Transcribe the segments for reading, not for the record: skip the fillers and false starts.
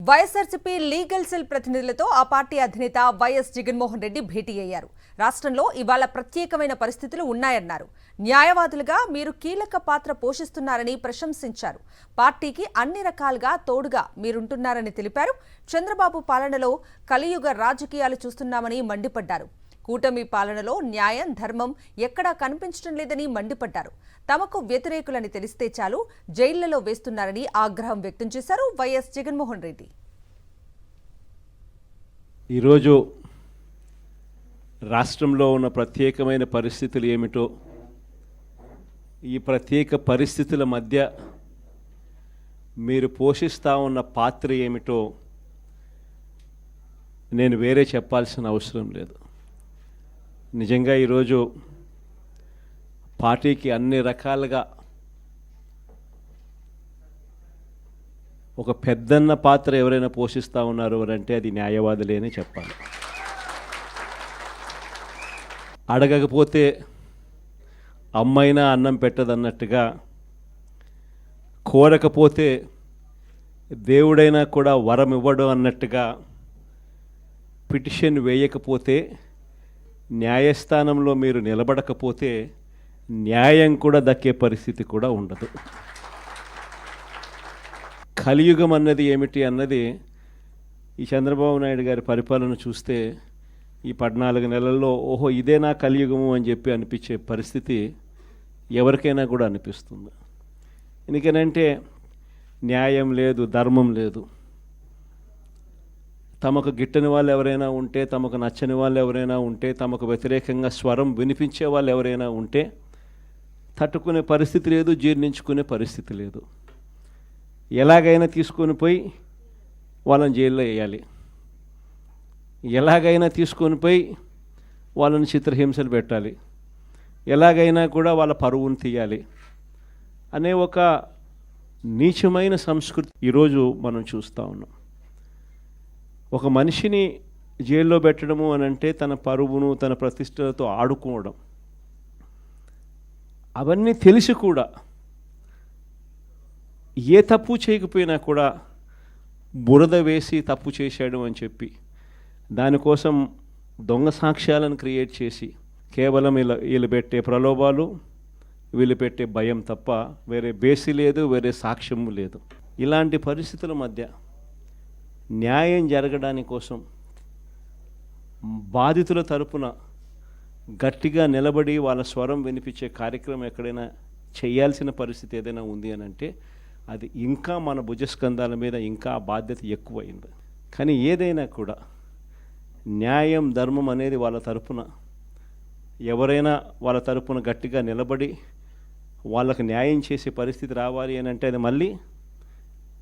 YSRCP legal cell ప్రతినిధులతో ఆ party అధినేత వైఎస్ జగన్మోహన్ రెడ్డి భేటీ అయ్యారు. రాష్ట్రంలో ఇవాళ ప్రత్యేకమైన పరిస్థితులు ఉన్నాయన్నారు. న్యాయవాదులుగా మీరు కీలక పాత్ర పోషిస్తున్నారని ప్రశంసించారు. పార్టీకి అన్ని రకాలుగా తోడుగా మీరుంటున్నారని తెలిపారు. చంద్రబాబు పాలనలో కలియుగ రాజకీయాలు చూస్తున్నామని మండిపడ్డారు. కూటమి పాలనలో న్యాయం, ధర్మం ఎక్కడా కనిపించడం లేదని మండిపడ్డారు. తమకు వ్యతిరేకులని తెలిస్తే చాలు జైళ్లలో వేస్తున్నారని ఆగ్రహం వ్యక్తం చేశారు వైఎస్ జగన్మోహన్ రెడ్డి. ఈరోజు రాష్ట్రంలో ఉన్న ప్రత్యేకమైన పరిస్థితులు ఏమిటో, ఈ ప్రత్యేక పరిస్థితుల మధ్య మీరు పోషిస్తూ ఉన్న పాత్ర ఏమిటో నేను వేరే చెప్పాల్సిన అవసరం లేదు. నిజంగా ఈరోజు పార్టీకి అన్ని రకాలుగా ఒక పెద్దన్న పాత్ర ఎవరైనా పోషిస్తూ ఉన్నారు అంటే అది న్యాయవాదులే అని చెప్పాలి. అడగకపోతే అమ్మైనా అన్నం పెట్టదన్నట్టుగా, కోరకపోతే దేవుడైనా కూడా వరం ఇవ్వడు అన్నట్టుగా, పిటిషన్ వేయకపోతే, న్యాయస్థానంలో మీరు నిలబడకపోతే న్యాయం కూడా దక్కే పరిస్థితి కూడా ఉండదు. కలియుగం అన్నది ఏమిటి అన్నది ఈ చంద్రబాబు నాయుడు గారి పరిపాలన చూస్తే ఈ 14 నెలల్లో ఓహో ఇదేనా కలియుగము అని చెప్పి అనిపించే పరిస్థితి ఎవరికైనా కూడా అనిపిస్తుంది. ఎందుకనంటే న్యాయం లేదు, ధర్మం లేదు. తమకు గిట్టని వాళ్ళు ఎవరైనా ఉంటే, తమకు నచ్చని వాళ్ళు ఎవరైనా ఉంటే, తమకు వ్యతిరేకంగా స్వరం వినిపించే వాళ్ళు ఎవరైనా ఉంటే తట్టుకునే పరిస్థితి లేదు, జీర్ణించుకునే పరిస్థితి లేదు. ఎలాగైనా తీసుకొని పోయి వాళ్ళని జైల్లో వేయాలి, ఎలాగైనా తీసుకొని పోయి వాళ్ళని చిత్రహింసలు పెట్టాలి, ఎలాగైనా కూడా వాళ్ళ పరువును తీయాలి అనే ఒక నీచమైన సంస్కృతి ఈరోజు మనం చూస్తూ ఉన్నాం. ఒక మనిషిని జైల్లో పెట్టడము అని అంటే తన పరువును, తన ప్రతిష్టలతో ఆడుకోవడం. అవన్నీ తెలిసి కూడా ఏ తప్పు చేయకపోయినా కూడా బురద వేసి తప్పు చేశాడు అని చెప్పి దానికోసం దొంగ సాక్ష్యాలను క్రియేట్ చేసి కేవలం వీళ్ళు పెట్టే ప్రలోభాలు, వీళ్ళు పెట్టే భయం తప్ప వేరే బేసి లేదు, వేరే సాక్ష్యము లేదు. ఇలాంటి పరిస్థితుల మధ్య న్యాయం జరగడాని కోసం బాధితుల తరపున గట్టిగా నిలబడి వాళ్ళ స్వరం వినిపించే కార్యక్రమం ఎక్కడైనా చేయాల్సిన పరిస్థితి ఏదైనా ఉంది అని అంటే అది ఇంకా మన భుజస్కంధాల మీద ఇంకా ఆ బాధ్యత ఎక్కువైంది. కానీ ఏదైనా కూడా న్యాయం, ధర్మం అనేది వాళ్ళ తరపున ఎవరైనా వాళ్ళ తరపున గట్టిగా నిలబడి వాళ్ళకు న్యాయం చేసే పరిస్థితి రావాలి అని అంటే అది మళ్ళీ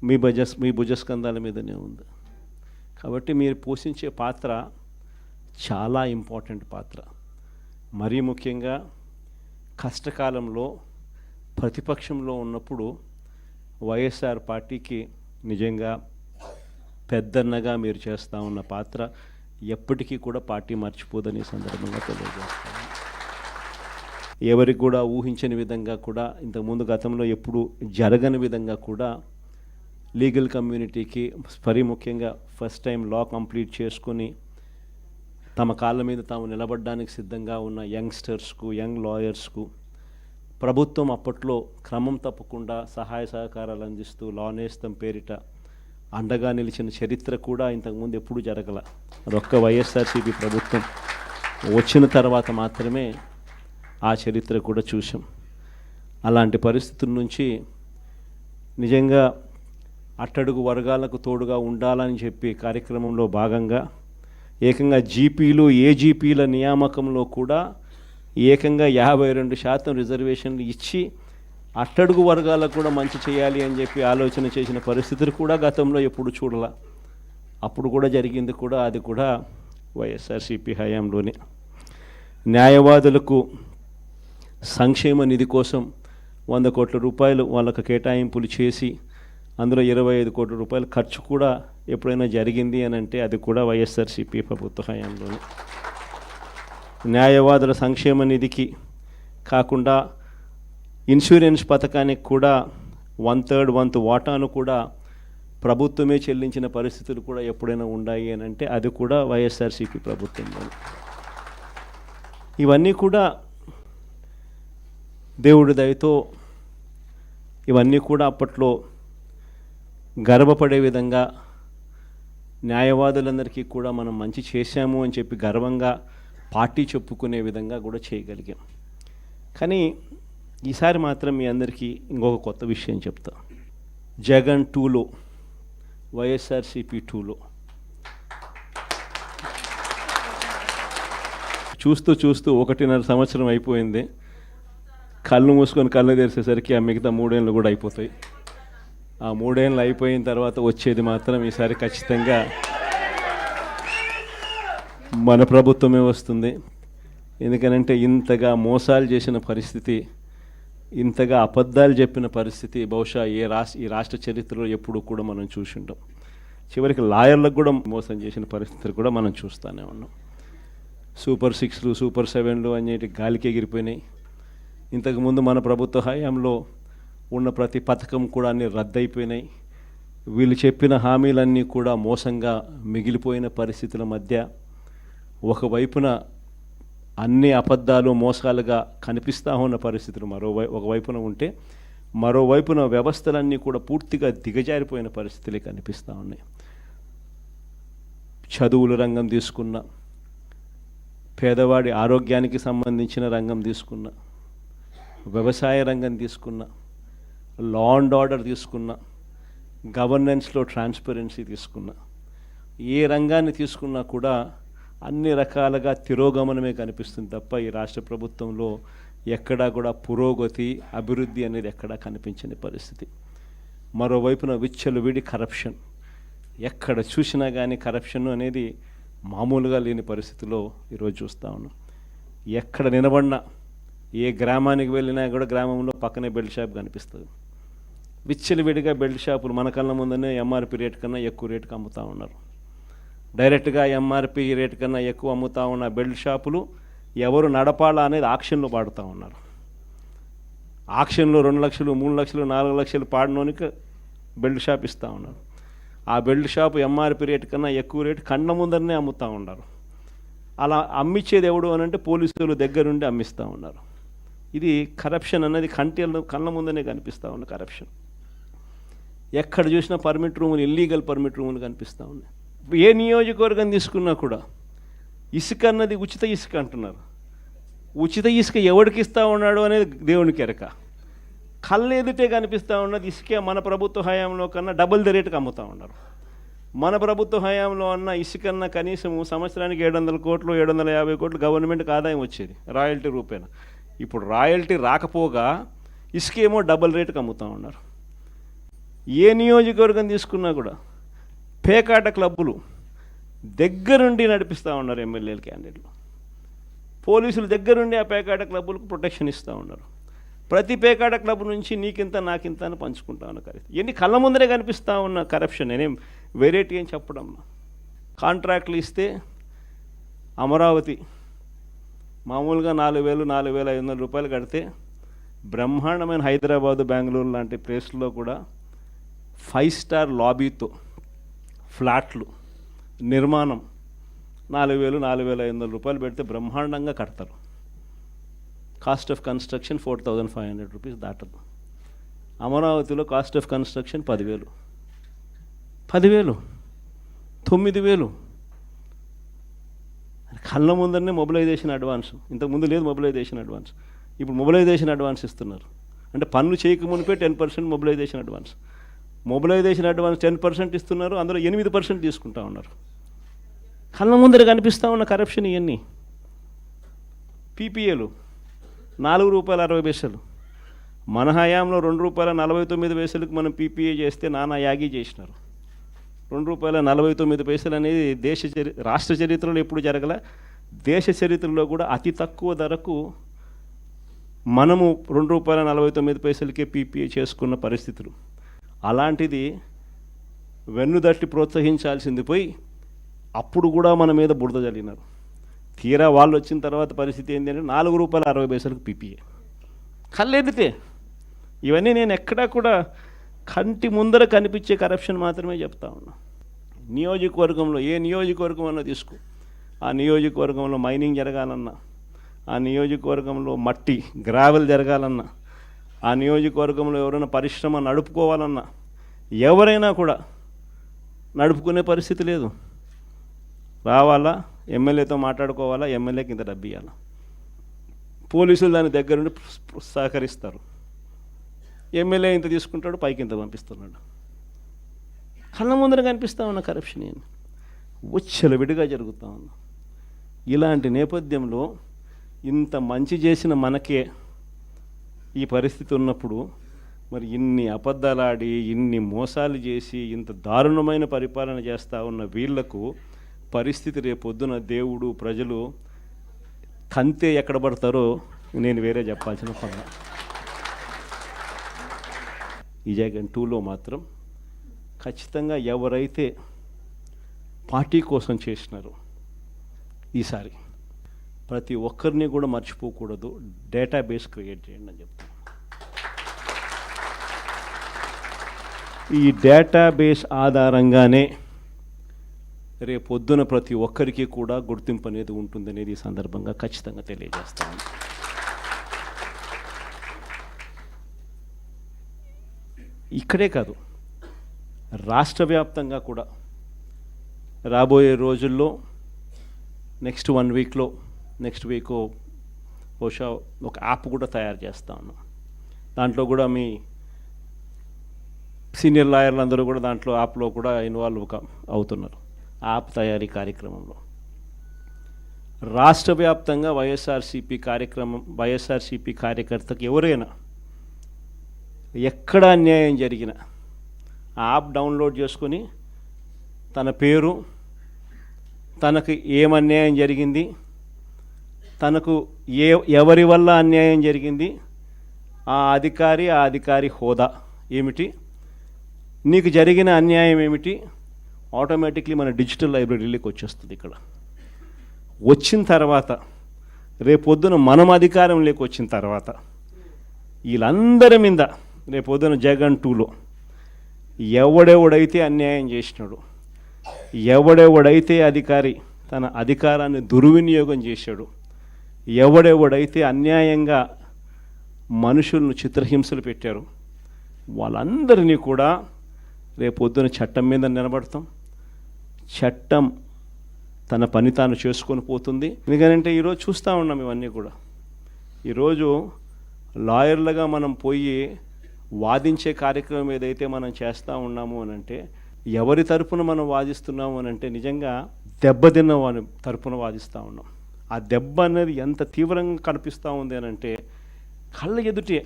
మీ భుజస్కంధాల మీదనే ఉంది. కాబట్టి మీరు పోషించే పాత్ర చాలా ఇంపార్టెంట్ పాత్ర. మరీ ముఖ్యంగా కష్టకాలంలో ప్రతిపక్షంలో ఉన్నప్పుడు వైఎస్ఆర్ పార్టీకి నిజంగా పెద్దన్నగా మీరు చేస్తూ ఉన్న పాత్ర ఎప్పటికీ కూడా పార్టీ మర్చిపోదని సందర్భంగా తెలియజేస్తాను. ఎవరికి కూడా ఊహించని విధంగా కూడా, ఇంతకుముందు గతంలో ఎప్పుడు జరగని విధంగా కూడా లీగల్ కమ్యూనిటీకి మరీ ముఖ్యంగా ఫస్ట్ టైం లా కంప్లీట్ చేసుకొని తమ కాళ్ళ మీద తాము నిలబడడానికి సిద్ధంగా ఉన్న యంగ్స్టర్స్కు, యంగ్ లాయర్స్కు ప్రభుత్వం అప్పట్లో క్రమం తప్పకుండా సహాయ సహకారాలు అందిస్తూ లా నేస్తం పేరిట అండగా నిలిచిన చరిత్ర కూడా ఇంతకుముందు ఎప్పుడు జరగల. అదొక్క వైఎస్ఆర్సీపీ ప్రభుత్వం వచ్చిన తర్వాత మాత్రమే ఆ చరిత్ర కూడా చూసాం. అలాంటి పరిస్థితుల నుంచి నిజంగా అట్టడుగు వర్గాలకు తోడుగా ఉండాలని చెప్పి కార్యక్రమంలో భాగంగా ఏకంగా జీపీలు, ఏజీపీల నియామకంలో కూడా ఏకంగా 52% రిజర్వేషన్లు ఇచ్చి అట్టడుగు వర్గాలకు కూడా మంచి చేయాలి అని చెప్పి ఆలోచన చేసిన పరిస్థితులు కూడా గతంలో ఎప్పుడు చూడాల. అప్పుడు కూడా జరిగింది కూడా, అది కూడా వైఎస్ఆర్సీపీ హయాంలోనే. న్యాయవాదులకు సంక్షేమ నిధి కోసం 100 కోట్ల రూపాయలు వాళ్ళకు కేటాయింపులు చేసి అందులో 25 కోట్ల రూపాయలు ఖర్చు కూడా ఎప్పుడైనా జరిగింది అని అంటే అది కూడా వైఎస్ఆర్సీపీ ప్రభుత్వ హయాంలోనే. న్యాయవాదుల సంక్షేమ నిధికి కాకుండా ఇన్సూరెన్స్ పథకానికి కూడా 1/3 వంతు వాటాను కూడా ప్రభుత్వమే చెల్లించిన పరిస్థితులు కూడా ఎప్పుడైనా ఉన్నాయి అని అంటే అది కూడా వైఎస్ఆర్సీపీ ప్రభుత్వంలో. ఇవన్నీ కూడా దేవుడి దయతో ఇవన్నీ కూడా అప్పట్లో గర్వపడే విధంగా న్యాయవాదులందరికీ కూడా మనం మంచి చేశాము అని చెప్పి గర్వంగా పార్టీ చెప్పుకునే విధంగా కూడా చేయగలిగాం. కానీ ఈసారి మాత్రం మీ అందరికీ ఇంకొక కొత్త విషయం చెప్తా. జగన్ 2లో, వైఎస్ఆర్సీపీ 2లో చూస్తూ 1.5 సంవత్సరం అయిపోయింది. కళ్ళు మూసుకొని కళ్ళు తెరిచేసరికి ఆ మిగతా 3 ఏళ్ళు కూడా అయిపోతాయి. ఆ 3 ఏళ్ళు అయిపోయిన తర్వాత వచ్చేది మాత్రం ఈసారి ఖచ్చితంగా మన ప్రభుత్వమే వస్తుంది. ఎందుకనంటే ఇంతగా మోసాలు చేసిన పరిస్థితి, ఇంతగా అబద్ధాలు చెప్పిన పరిస్థితి బహుశా ఈ రాష్ట్ర చరిత్రలో ఎప్పుడు కూడా మనం చూసి ఉంటాం. చివరికి లాయర్లకు కూడా మోసం చేసిన పరిస్థితులు కూడా మనం చూస్తూనే ఉన్నాం. సూపర్ 6లు, సూపర్ 7లు అనేటి గాలికి ఎగిరిపోయినాయి. ఇంతకుముందు మన ప్రభుత్వ హయాంలో ఉన్న ప్రతి పథకం కూడా అన్నీ రద్దయిపోయినాయి. వీళ్ళు చెప్పిన హామీలన్నీ కూడా మోసంగా మిగిలిపోయిన పరిస్థితుల మధ్య ఒకవైపున అన్ని అబద్ధాలు మోసాలుగా కనిపిస్తూ ఉన్న పరిస్థితులు ఒకవైపున ఉంటే, మరోవైపున వ్యవస్థలన్నీ కూడా పూర్తిగా దిగజారిపోయిన పరిస్థితులే కనిపిస్తూ ఉన్నాయి. చదువుల రంగం తీసుకున్న, పేదవాడి ఆరోగ్యానికి సంబంధించిన రంగం తీసుకున్న, వ్యవసాయ రంగం తీసుకున్న, లా అండ్ ఆర్డర్ తీసుకున్న, గవర్నెన్స్లో ట్రాన్స్పరెన్సీ తీసుకున్న, ఏ రంగాన్ని తీసుకున్నా కూడా అన్ని రకాలుగా తిరోగమనమే కనిపిస్తుంది తప్ప ఈ రాష్ట్ర ప్రభుత్వంలో ఎక్కడా కూడా పురోగతి, అభివృద్ధి అనేది ఎక్కడా కనిపించని పరిస్థితి. మరోవైపున విచ్చలవిడి కరప్షన్, ఎక్కడ చూసినా కానీ కరప్షన్ అనేది మామూలుగా లేని పరిస్థితిలో ఈరోజు చూస్తూ ఉన్నాం. ఎక్కడ నిలబడినా, ఏ గ్రామానికి వెళ్ళినా కూడా గ్రామంలో పక్కనే బెల్ట్ షాప్ కనిపిస్తుంది. విచ్చలవిడిగా బెల్ట్ షాపులు మన కళ్ళ ముందనే ఎంఆర్పి రేట్ కన్నా ఎక్కువ రేటుకి అమ్ముతూ ఉన్నారు. డైరెక్ట్గా ఎంఆర్పి రేట్ కన్నా ఎక్కువ అమ్ముతూ ఉన్న బెల్ట్ షాపులు ఎవరు నడపాలా అనేది ఆక్షన్లో పాడుతూ ఉన్నారు. ఆక్షన్లో 2 లక్షలు, 3 లక్షలు, 4 లక్షలు పాడినోనికి బెల్ట్ షాప్ ఇస్తూ ఉన్నారు. ఆ బెల్ట్ షాప్ ఎంఆర్పి రేట్ కన్నా ఎక్కువ రేటు కళ్ళ ముందరనే అమ్ముతూ ఉన్నారు. అలా అమ్మిచ్చేది ఎవడు అని అంటే పోలీసులు దగ్గరుండి అమ్మిస్తూ ఉన్నారు. ఇది కరప్షన్ అన్నది కళ్ళ ముందనే కనిపిస్తూ ఉన్న కరప్షన్. ఎక్కడ చూసినా పర్మిట్ రూములు, ఇల్లీగల్ పర్మిట్ రూములు కనిపిస్తూ ఉన్నాయి. ఏ నియోజకవర్గం తీసుకున్నా కూడా ఇసుక అన్నది ఉచిత ఇసుక అంటున్నారు. ఉచిత ఇసుక ఎవరికి ఇస్తూ ఉన్నాడు అనేది దేవునికి ఎరక. కళ్ళు ఎదుటే కనిపిస్తూ ఉన్నది ఇసుక మన ప్రభుత్వ హయాంలో కన్నా డబుల్ ద రేటుకి అమ్ముతూ ఉన్నారు. మన ప్రభుత్వ హయాంలో అన్న ఇసుకన్నా కనీసం సంవత్సరానికి 700 కోట్లు, 750 కోట్లు గవర్నమెంట్కి ఆదాయం వచ్చేది రాయల్టీ రూపేణ. ఇప్పుడు రాయల్టీ రాకపోగా ఇసుకేమో డబుల్ రేటుకి అమ్ముతూ ఉన్నారు. ఏ నియోజకవర్గం తీసుకున్నా కూడా పేకాట క్లబ్బులు దగ్గరుండి నడిపిస్తూ ఉన్నారు ఎమ్మెల్యేల క్యాండిడేట్లు. పోలీసులు దగ్గరుండి ఆ పేకాట క్లబ్బులకు ప్రొటెక్షన్ ఇస్తూ ఉన్నారు. ప్రతి పేకాట క్లబ్ నుంచి నీకింత నాకింత అని పంచుకుంటా ఉన్న కరెక్ట్. ఎన్ని కళ్ళ ముందరే కనిపిస్తూ ఉన్న కరప్షన్. నేనేం వెరైటీ అని చెప్పడం. కాంట్రాక్ట్లు ఇస్తే అమరావతి మామూలుగా 4,000, 4,500 రూపాయలు కడితే బ్రహ్మాండమైన హైదరాబాదు, బెంగళూరు లాంటి ప్లేస్లో కూడా 5 స్టార్ లాబీతో ఫ్లాట్లు నిర్మాణం 4,000, 4,500 రూపాయలు పెడితే బ్రహ్మాండంగా కడతారు. కాస్ట్ ఆఫ్ కన్స్ట్రక్షన్ 4,500 రూపీస్ దాటదు. అమరావతిలో కాస్ట్ ఆఫ్ కన్స్ట్రక్షన్ 10,000, 9,000. కళ్ళ ముందరనే మొబిలైజేషన్ అడ్వాన్స్. ఇంతకుముందు లేదు మొబిలైజేషన్ అడ్వాన్స్, ఇప్పుడు మొబిలైజేషన్ అడ్వాన్స్ ఇస్తున్నారు. అంటే పన్ను చేయకమునిపే 10% మొబిలైజేషన్ అడ్వాన్స్. మొబిలైజేషన్ అడ్వాన్స్ 10% ఇస్తున్నారు, అందులో 8% తీసుకుంటా ఉన్నారు. కళ్ళ ముందర కనిపిస్తూ ఉన్న కరప్షన్ ఇవన్నీ. పీపీఏలు ₹4.60. మన హయాంలో ₹2.49 మనం పీపీఏ చేస్తే నానా యాగి చేసినారు. ₹2.49 అనేది రాష్ట్ర చరిత్రలో ఎప్పుడు జరగల. దేశ చరిత్రలో కూడా అతి తక్కువ ధరకు మనము ₹2.49కే పీపీఏ చేసుకున్న పరిస్థితులు. అలాంటిది వెన్నుదట్టి ప్రోత్సహించాల్సింది పోయి అప్పుడు కూడా మన మీద బురద జల్లినారు. తీరా వాళ్ళు వచ్చిన తర్వాత పరిస్థితి ఏంటి అంటే ₹4.60 పీపీఏ. కళ్ళెదితే ఇవన్నీ నేను ఎక్కడా కూడా కంటి ముందర కనిపించే కరప్షన్ మాత్రమే చెప్తా ఉన్నా. నియోజకవర్గంలో ఏ నియోజకవర్గం అన్నా తీసుకో, ఆ నియోజకవర్గంలో మైనింగ్ జరగాలన్నా, ఆ నియోజకవర్గంలో మట్టి గ్రావెల్ జరగాలన్నా, ఆ నియోజకవర్గంలో ఎవరైనా పరిశ్రమ నడుపుకోవాలన్నా, ఎవరైనా కూడా నడుపుకునే పరిస్థితి లేదు. రావాలా, ఎమ్మెల్యేతో మాట్లాడుకోవాలా, ఎమ్మెల్యేకి ఇంత డబ్బు ఇవ్వాలా, పోలీసులు దాని దగ్గరుండి సహకరిస్తారు. ఎమ్మెల్యే ఇంత తీసుకుంటాడు, పైకి ఇంత పంపిస్తున్నాడు. కళ్ళ ముందర కనిపిస్తూ ఉన్న కరప్షన్ ఏంది విడిగా జరుగుతూ ఉంది. ఇలాంటి నేపథ్యంలో ఇంత మంచి చేసిన మనకే ఈ పరిస్థితి ఉన్నప్పుడు మరి ఇన్ని అబద్ధాలాడి, ఇన్ని మోసాలు చేసి, ఇంత దారుణమైన పరిపాలన చేస్తూ ఉన్న వీళ్లకు పరిస్థితి రేపొద్దున దేవుడు, ప్రజలు తంతే ఎక్కడ పడతారో నేను వేరే చెప్పాల్సిన పని. ఈ జగన్ 2లో మాత్రం ఖచ్చితంగా ఎవరైతే పార్టీ కోసం చేసినారో ఈసారి ప్రతి ఒక్కరిని కూడా మర్చిపోకూడదు, డేటాబేస్ క్రియేట్ చేయండి అని చెప్తాను. ఈ డేటాబేస్ ఆధారంగానే రేపొద్దున ప్రతి ఒక్కరికి కూడా గుర్తింపు అనేది ఉంటుందనేది ఈ సందర్భంగా ఖచ్చితంగా తెలియజేస్తాను. ఇక్కడే కాదు, రాష్ట్ర వ్యాప్తంగా కూడా రాబోయే రోజుల్లో నెక్స్ట్ 1 వీక్లో, నెక్స్ట్ వీక్ బహుశా ఒక యాప్ కూడా తయారు చేస్తా ఉన్నాం. దాంట్లో కూడా మీ సీనియర్ లాయర్లు అందరూ కూడా దాంట్లో యాప్లో కూడా ఇన్వాల్వ్ అవుతున్నారు. యాప్ తయారీ కార్యక్రమంలో రాష్ట్ర వ్యాప్తంగా వైఎస్ఆర్సీపీ కార్యకర్తకు ఎవరైనా ఎక్కడ అన్యాయం జరిగినా ఆ యాప్ డౌన్లోడ్ చేసుకొని తన పేరు, తనకు ఏమన్యాయం జరిగింది, తనకు ఎవరి వల్ల అన్యాయం జరిగింది, ఆ అధికారి హోదా ఏమిటి, నీకు జరిగిన అన్యాయం ఏమిటి, ఆటోమేటిక్లీ మన డిజిటల్ లైబ్రరీలోకి వచ్చేస్తుంది. ఇక్కడ వచ్చిన తర్వాత రేపొద్దున మనం అధికారంలోకి వచ్చిన తర్వాత వీళ్ళందరి మీద రేపొద్దున జగన్ 2లో ఎవడెవడైతే అన్యాయం చేసినాడు, ఎవడెవడైతే అధికారి తన అధికారాన్ని దుర్వినియోగం చేశాడు, ఎవడెవడైతే అన్యాయంగా మనుషులను చిత్రహింసలు పెట్టారు, వాళ్ళందరినీ కూడా రేపొద్దున చట్టం మీద నిలబడతాం. చట్టం తన పని తాను చేసుకొని పోతుంది. ఎందుకంటే ఈరోజు చూస్తూ ఉన్నాం ఇవన్నీ కూడా. ఈరోజు లాయర్లుగా మనం పోయి వాదించే కార్యక్రమం ఏదైతే మనం చేస్తూ ఉన్నాము అని అంటే, ఎవరి తరపున మనం వాదిస్తున్నాము అని అంటే నిజంగా దెబ్బతిన్న వారి తరపున వాదిస్తూ ఉన్నాం. ఆ దెబ్బ అనేది ఎంత తీవ్రంగా కనిపిస్తూ ఉంది అని అంటే, కళ్ళ ఎదుటే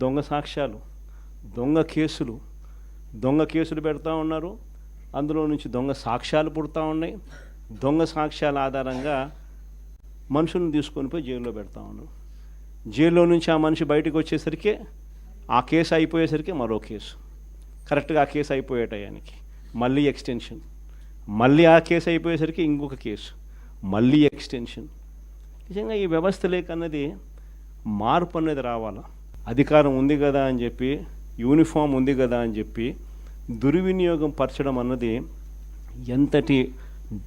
దొంగ సాక్ష్యాలు, దొంగ కేసులు పెడతా ఉన్నారు. అందులో నుంచి దొంగ సాక్ష్యాలు పుడతా ఉన్నాయి. దొంగ సాక్ష్యాల ఆధారంగా మనుషులను తీసుకొని పోయి జైల్లో పెడతా ఉన్నారు. జైల్లో నుంచి ఆ మనిషి బయటకు వచ్చేసరికి ఆ కేసు అయిపోయేసరికి మరో కేసు, కరెక్ట్గా ఆ కేసు అయిపోయే టయానికి మళ్ళీ ఎక్స్టెన్షన్, మళ్ళీ ఆ కేసు అయిపోయేసరికి ఇంకొక కేసు, మళ్ళీ ఎక్స్టెన్షన్. నిజంగా ఈ వ్యవస్థ లేకన్నది మార్పు అనేది రావాలా. అధికారం ఉంది కదా అని చెప్పి, యూనిఫామ్ ఉంది కదా అని చెప్పి దుర్వినియోగం పరచడం అన్నది ఎంతటి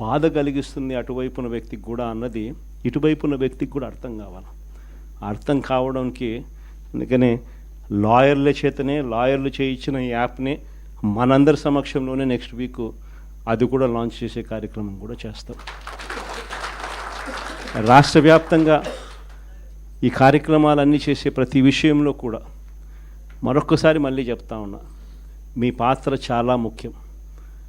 బాధ కలిగిస్తుంది అటువైపున వ్యక్తికి కూడా అన్నది ఇటువైపున వ్యక్తికి కూడా అర్థం కావాలి. అర్థం కావడానికి అందుకనే లాయర్లు చేయించిన ఈ యాప్ని మనందరి సమక్షంలోనే నెక్స్ట్ వీక్ అది కూడా లాంచ్ చేసే కార్యక్రమం కూడా చేస్తాం. రాష్ట్ర వ్యాప్తంగా ఈ కార్యక్రమాలన్నీ చేసే ప్రతి విషయంలో కూడా మరొక్కసారి మళ్ళీ చెప్తా ఉన్నా, మీ పాత్ర చాలా ముఖ్యం.